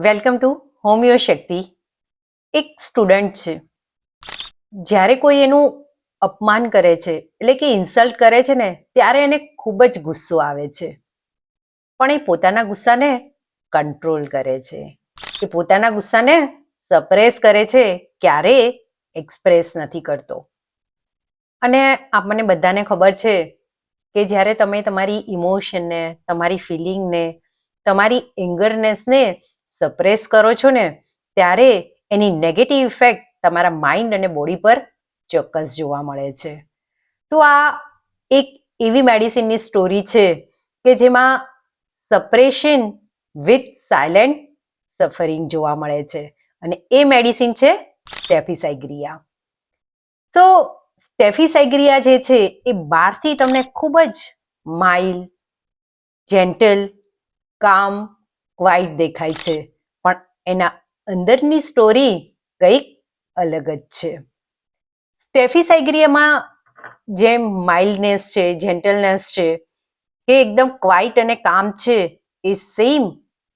Welcome to homeo શક્તિ. એક student છે. જ્યારે કોઈ એનું અપમાન કરે છે એટલે કે ઇન્સલ્ટ કરે છે ને ત્યારે એને ખૂબ જ ગુસ્સો આવે છે. પણ એ પોતાના ગુસ્સાને કંટ્રોલ કરે છે. એ પોતાના ગુસ્સાને સપ્રેસ કરે છે, ક્યારેય એક્સપ્રેસ નથી કરતો. અને આપણને બધાને ખબર છે કે જ્યારે તમે તમારી ઇમોશનને, તમારી ફિલિંગને, તમારી એંગરનેસને સપ્રેસ કરો છો ને ત્યારે એની નેગેટિવ ઇફેક્ટ તમારા માઇન્ડ અને બોડી પર ચોક્કસ જોવા મળે છે. તો આ એક એવી મેડિસિનની સ્ટોરી છે કે જેમાં સપ્રેશન વિથ સાયલેન્ટ સફરિંગ જોવા મળે છે અને એ મેડિસિન છે સ્ટેફિસાઇગ્રિયા. તો સ્ટેફિસાઇગ્રિયા જે છે એ બહારથી તમને ખૂબ જ માઇલ્ડ, જેન્ટલ, કામ, ક્વાઇટ દેખાય છે, પણ એના અંદરની સ્ટોરી કંઈક અલગ જ છે. સ્ટેફિસાઇગ્રિયામાં જે માઇલ્ડનેસ છે, જેન્ટલનેસ છે, એ એકદમ ક્વાઇટ અને કામ છે, એ સેમ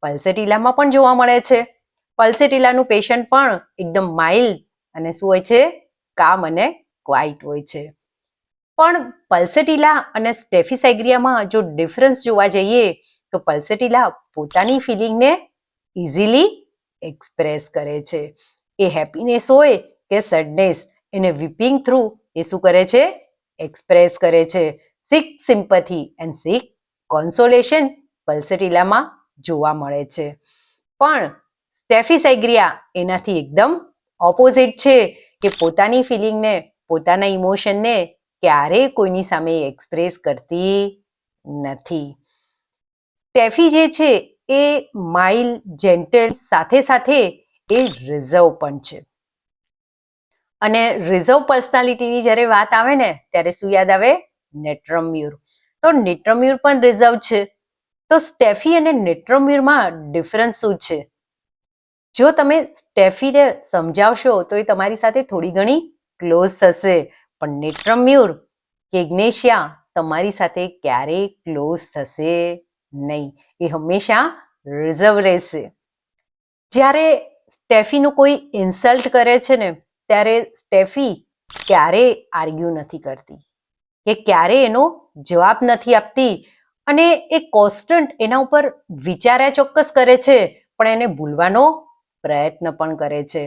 પલ્સેટિલામાં પણ જોવા મળે છે. પલ્સેટિલાનું પેશન્ટ પણ એકદમ માઇલ્ડ અને શું હોય છે, કામ અને ક્વાઇટ હોય છે. પણ પલ્સેટિલા અને સ્ટેફિસાઇગ્રિયામાં જો ડિફરન્સ જોવા જઈએ તો પલ્સેટિલા પોતાની ફિલિંગને ઇઝીલી એક્સપ્રેસ કરે છે. એ હેપીનેસ હોય કે સેડનેસ, એને વીપિંગ થ્રુ એ શું કરે છે, એક્સપ્રેસ કરે છે. સીક સિમ્પથી એન્ડ સીક કોન્સોલેશન પલ્સેટિલામાં જોવા મળે છે. પણ સ્ટેફિસાઇગ્રિયા એનાથી એકદમ ઓપોઝિટ છે કે પોતાની ફિલિંગને, પોતાના ઇમોશનને ક્યારેય કોઈની સામે એક્સપ્રેસ કરતી નથી. સ્ટેફી જે છે એ માઇલ્ડ, જેન્ટલ, સાથે સાથે એ રિઝર્વ પણ છે. અને રિઝર્વ પર્સનાલિટીની જ્યારે વાત આવે ને ત્યારે શું યાદ આવે? નેટ્રમ્યુર. તો નેટ્રમ્યુર પણ રિઝર્વ છે. તો સ્ટેફી અને નેટ્રમ્યુરમાં ડિફરન્સ શું છે? જો તમે સ્ટેફીને સમજાવશો તો એ તમારી સાથે થોડી ઘણી ક્લોઝ થશે, પણ નેટ્રમ્યુર કે ઇગ્નેશિયા તમારી સાથે ક્યારેય ક્લોઝ થશે નહીં. એ હંમેશા રિઝર્વ રહેશે. જ્યારે સ્ટેફીનું કોઈ ઇન્સલ્ટ કરે છે ને ત્યારે સ્ટેફી ક્યારેય આર્ગ્યુ નથી કરતી કે ક્યારેય એનો જવાબ નથી આપતી, અને એ કોન્સ્ટન્ટ એના ઉપર વિચાર્યા ચોક્કસ કરે છે, પણ એને ભૂલવાનો પ્રયત્ન પણ કરે છે.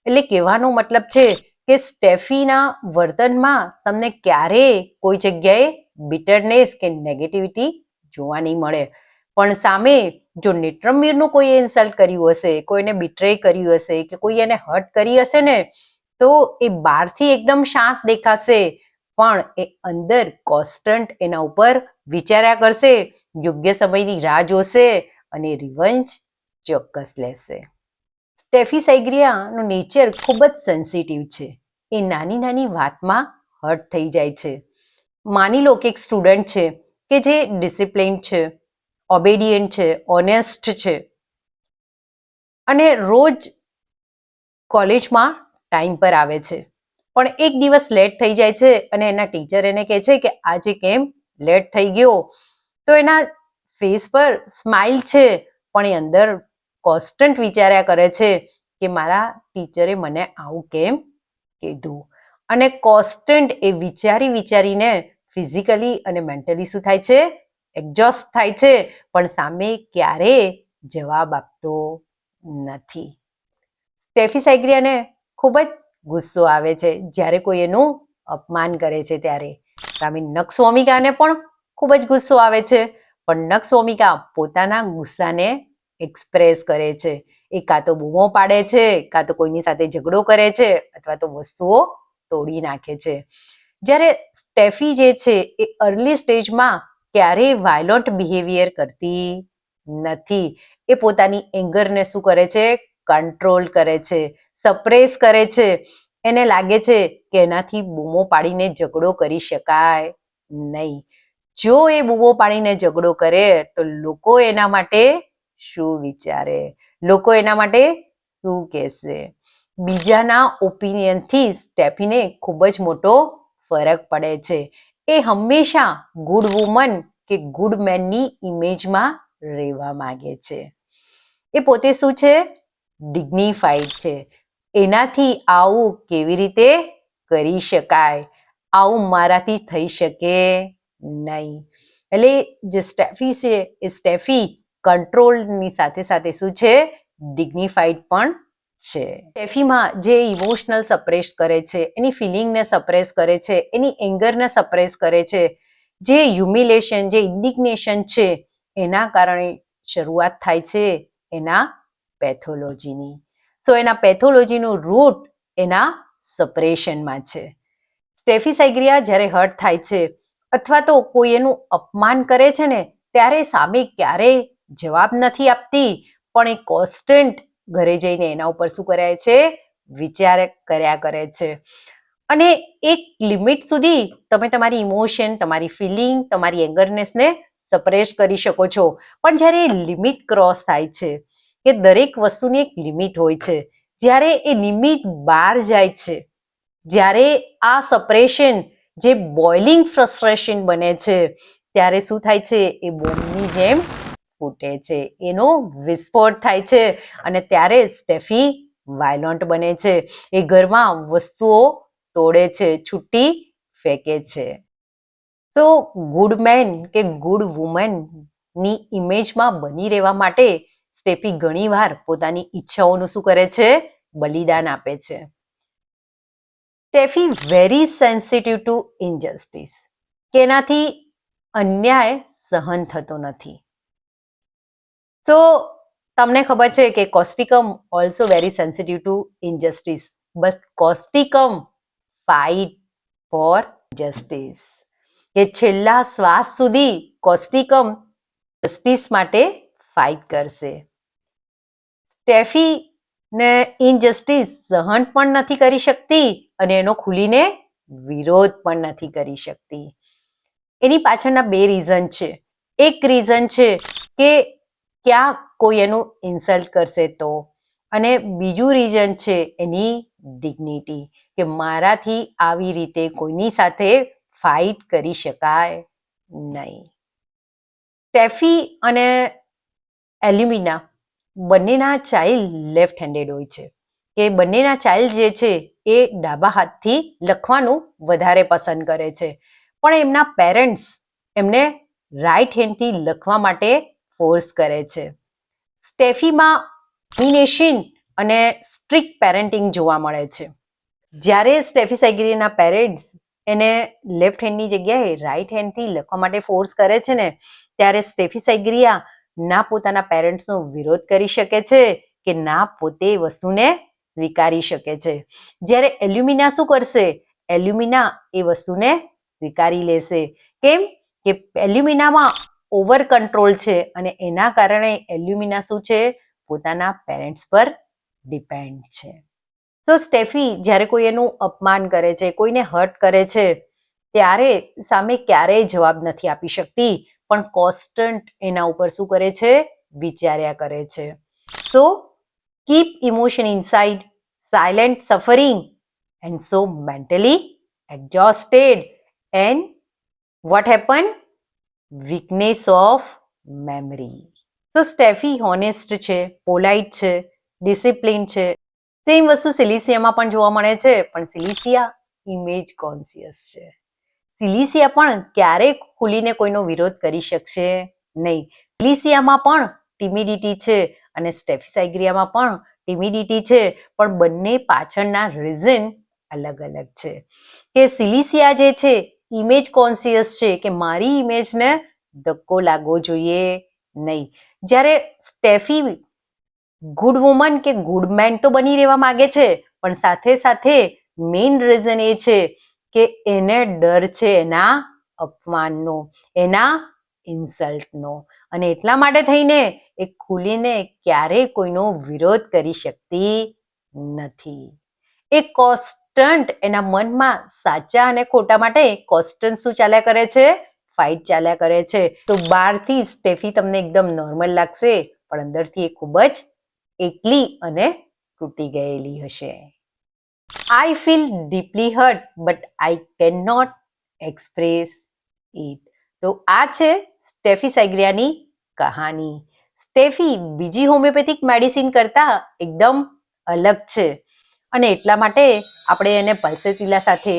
એટલે કહેવાનો મતલબ છે કે સ્ટેફીના વર્તનમાં તમને ક્યારેય કોઈ જગ્યાએ બિટરનેસ કે નેગેટિવિટી જોવા નહીં મળે. પણ સામે જો નેટ્રમ્યુરનું કોઈ ઇન્સલ્ટ કર્યું હશે, કોઈને બિટ્રે કર્યું હશે કે કોઈ એને હર્ટ કરી હશે ને તો એ બહારથી એકદમ શાંત દેખાશે, પણ એ અંદર કોન્સ્ટન્ટ એના ઉપર વિચાર્યા કરશે, યોગ્ય સમયની રાહ જોશે અને રિવંજ ચોક્કસ લેશે. સ્ટેફિસાઇગ્રિયાનું નેચર ખૂબ જ સેન્સિટિવ છે. એ નાની નાની વાતમાં હર્ટ થઈ જાય છે. માની લો કે એક સ્ટુડન્ટ છે કે જે ડિસિપ્લિન છે, ઓબેડિયન્ટ છે, ઓનેસ્ટ છે, અને રોજ કોલેજમાં ટાઈમ પર આવે છે, પણ એક દિવસ લેટ થઈ જાય છે અને એના ટીચર એને કહે છે કે આજે કેમ લેટ થઈ ગયો? તો એના ફેસ પર સ્માઇલ છે, પણ એ અંદર કોન્સ્ટન્ટ વિચાર્યા કરે છે કે મારા ટીચરે મને આવું કેમ કીધું? અને કોન્સ્ટન્ટ એ વિચારીને ફિઝિકલી અને મેન્ટલી શું થાય છે? એક્ઝોસ્ટ થાય છે, પણ સામે ક્યારેય જવાબ આપતો નથી. સ્ટેફિસાઇગ્રિયાને ખૂબ જ ગુસ્સો આવે છે જ્યારે કોઈ એનું અપમાન કરે છે ત્યારે. સામે નક્સવોમિકાને પણ ખૂબ જ ગુસ્સો આવે છે, પણ નક્સવોમિકા પોતાના ગુસ્સાને એક્સપ્રેસ કરે છે. એ કાં તો બૂમો પાડે છે, કાં તો કોઈની સાથે ઝઘડો કરે છે, અથવા તો વસ્તુઓ તોડી નાખે છે. જ્યારે સ્ટેફી જે છે એ અર્લી સ્ટેજમાં ક્યારેય વાયોલન્ટ બિહેવિયર કરતી નથી. એ પોતાની એંગરને શું કરે છે? કંટ્રોલ કરે છે, સપ્રેસ કરે છે. એને લાગે છે કે એનાથી બૂમો પાડીને ઝઘડો કરી શકાય નહીં. જો એ બૂમો પાડીને ઝઘડો કરે તો લોકો એના માટે શું વિચારે? લોકો એના માટે શું કહેશે? બીજાના ઓપિનિયનથી સ્ટેફીને ખૂબ જ મોટો ફરક પડે છે. એ હંમેશા ગુડ વુમન કે ગુડ મેનની ઇમેજમાં રહેવા માંગે છે. એ પોતે શું છે? ડિગ્નિફાઈડ છે. એનાથી આવું કેવી રીતે કરી શકાય? આવું મારાથી થઈ શકે નહીં. એટલે જે સ્ટેફી છે એ સ્ટેફી કંટ્રોલની સાથે સાથે શું છે? ડિગ્નિફાઈડ પણ છે. સ્ટેફીમાં જે ઇમોશનલ સપ્રેસ કરે છે, એની ફિલિંગને સપ્રેસ કરે છે, એની એંગરને સપ્રેસ કરે છે, જે હ્યુમિલેશન, જે ઇન્ડિગ્નેશન છે, એના કારણે શરૂઆત થાય છે એના પેથોલોજીની. સો એના પેથોલોજીનું રૂટ એના સપ્રેશનમાં છે. સ્ટેફી સાઇગ્રિયા જ્યારે હર્ટ થાય છે અથવા તો કોઈ એનું અપમાન કરે છે ને, ત્યારે સામે ક્યારેય જવાબ નથી આપતી, પણ એ કોન્સ્ટન્ટ ઘરે જઈને એના ઉપર શું કરે છે? વિચાર કર્યા કરે છે. અને એક લિમિટ સુધી તમે તમારી ઇમોશન, તમારી ફિલિંગ, તમારી એંગરનેસને સપ્રેસ કરી શકો છો. પણ જ્યારે લિમિટ ક્રોસ થાય છે, કે દરેક વસ્તુની એક લિમિટ હોય છે, જ્યારે એ લિમિટ બહાર જાય છે, જ્યારે આ સપ્રેશન જે બોઇલિંગ ફ્રસ્ટ્રેશન બને છે, ત્યારે શું થાય છે? એ બોમ્બની જેમ ફૂટે છે, એનો વિસ્ફોટ થાય છે, અને ત્યારે સ્ટેફી વાયલન્ટ બને છે. એ ઘરમાં વસ્તુઓ તોડે છે, છૂટી ફેંકે છે. તો ગુડ મેન કે ગુડ વુમનની ઇમેજમાં બની રહેવા માટે સ્ટેફી ઘણીવાર પોતાની ઈચ્છાઓનું શું કરે છે? બલિદાન આપે છે. Steffi very sensitive to injustice, કે એનાથી અન્યાય સહન થતો નથી. તો તમને ખબર છે કે causticum also very sensitive to injustice, બસ કોસ્ટિકમ ફાઇટ ફોર જસ્ટિસ, કે છેલ્લા શ્વાસ સુધી કોસ્ટિકમ જસ્ટિસ માટે ફાઇટ કરશે. સ્ટેફી ને ઇનજસ્ટિસ સહન પણ નથી કરી શકતી અને એનો ખુલીને વિરોધ પણ નથી કરી શકતી. એની પાછળના બે રીઝન છે. એક રીઝન છે કે ક્યાં કોઈ એનું ઇન્સલ્ટ કરશે તો, અને બીજું રીઝન છે એની ડિગ્નિટી, કે મારાથી આવી રીતે કોઈની સાથે ફાઇટ કરી શકાય નહીં. સ્ટેફી અને એલ્યુમિના બંનેના ચાઇલ્ડ લેફ્ટ હેન્ડેડ હોય છે, કે બંનેના ચાઇલ્ડ જે છે એ ડાબા હાથથી લખવાનું વધારે પસંદ કરે છે, પણ એમના પેરેન્ટ્સ એમને રાઈટ હેન્ડથી લખવા માટે ફોર્સ કરે છે. સ્ટેફીમાં ડોમિનેશન અને સ્ટ્રિક્ટ પેરેન્ટિંગ જોવા મળે છે. જ્યારે સ્ટેફી સાઇગ્રિયાના પેરેન્ટ્સ એને લેફ્ટ હેન્ડની જગ્યાએ રાઈટ હેન્ડથી લખવા માટે ફોર્સ કરે છે ને, ત્યારે સ્ટેફી સાઇગ્રિયા ના પોતાના પેરેન્ટ્સનો વિરોધ કરી શકે છે, કે ના પોતે એ વસ્તુને સ્વીકારી શકે છે. જ્યારે એલ્યુમિના શું કરશે? એલ્યુમિના એ વસ્તુને સ્વીકારી લેશે. કેમ? કે એલ્યુમિનામાં ઓવર કંટ્રોલ છે, અને એના કારણે એલ્યુમિના શું છે? પોતાના પેરેન્ટ્સ પર ડિપેન્ડ છે. તો સ્ટેફી જ્યારે કોઈ એનું અપમાન કરે છે, કોઈને હર્ટ કરે છે, ત્યારે સામે ક્યારેય જવાબ નથી આપી શકતી, પણ કોન્સ્ટન્ટ એના ઉપર શું કરે છે? વિચાર્યા કરે છે. સો keep emotion inside, silent suffering, and so mentally exhausted, and what happened? Weakness of memory. તો સ્ટેફી હોનેસ્ટ છે, પોલાઇટ છે, ડિસિપ્લિન છે. સેમ વસ્તુ સિલિસિયામાં પણ જોવા મળે છે, પણ સિલિસિયા ઇમેજ કોન્શિયસ છે. સિલિસિયા પણ ક્યારેય ખુલીને કોઈનો વિરોધ કરી શકશે નહીં. સિલિસિયામાં પણ ટિમિડિટી છે, અને સ્ટેફી સાઇગ્રિયામાં પણ ટિમિડિટી છે, પણ બંને પાછળના રીઝન અલગ અલગ છે. કે સિલિસિયા જે છે ઇમેજ કોન્શિયસ છે, કે મારી ઇમેજને ધક્કો લાગવો જોઈએ નહીં. જ્યારે સ્ટેફી ગુડ વુમન કે ગુડ મેન તો બની રહેવા માંગે છે, પણ સાથે સાથે મેઇન રીઝન એ છે કે એને ડર છે એના અપમાનનો, એના ઇન્સલ્ટનો, અને એટલા માટે થઈને એ ખુલીને ક્યારેય કોઈનો વિરોધ કરી શકતી નથી. એ કોન્સ્ટન્ટ એના મનમાં સાચા અને ખોટા માટે કોન્સ્ટન્ટ શું ચાલ્યા કરે છે? ફાઇટ ચાલ્યા કરે છે. તો બહારથી સ્ટેફી તમને એકદમ નોર્મલ લાગશે, પણ અંદરથી એ ખૂબ જ એકલી અને તૂટી ગયેલી હશે. I feel deeply hurt but I can not express it. તો આ છે સ્ટેફી સાઇગ્રિયાની કહાની. સ્ટેફી બીજી હોમિયોપેથિક મેડિસિન કરતા એકદમ અલગ છે અને એટલા માટે આપણે એને પલ્સેટિલા સાથે,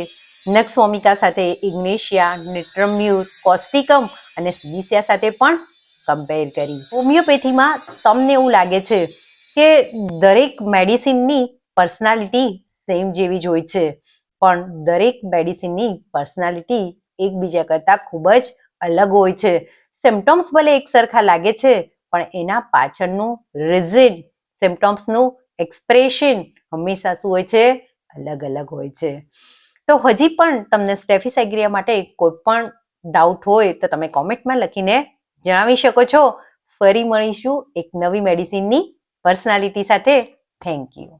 નક્સ વોમિકા સાથે, ઇગ્નેશિયા, નિટ્રમ્યુર, કોસ્ટિકમ અને સિલિસિયા સાથે પણ કમ્પેર કરી. હોમિયોપેથીમાં તમને એવું લાગે છે કે દરેક મેડિસિનની પર્સનાલિટી સેમ જેવી જ હોય છે, પણ દરેક મેડિસિનની પર્સનાલિટી એકબીજા કરતાં ખૂબ જ અલગ હોય છે. સિમ્ટમ્સ ભલે એક સરખા લાગે છે, પણ એના પાછળનું રીઝન, સિમ્ટમ્સનું એક્સપ્રેશન હંમેશા શું હોય છે? અલગ અલગ હોય છે. તો હજી પણ તમને સ્ટેફિસાઇગ્રિયા માટે કોઈ પણ ડાઉટ હોય તો તમે કોમેન્ટમાં લખીને જણાવી શકો છો. ફરી મળીશું એક નવી મેડિસિનની પર્સનાલિટી સાથે. Thank you.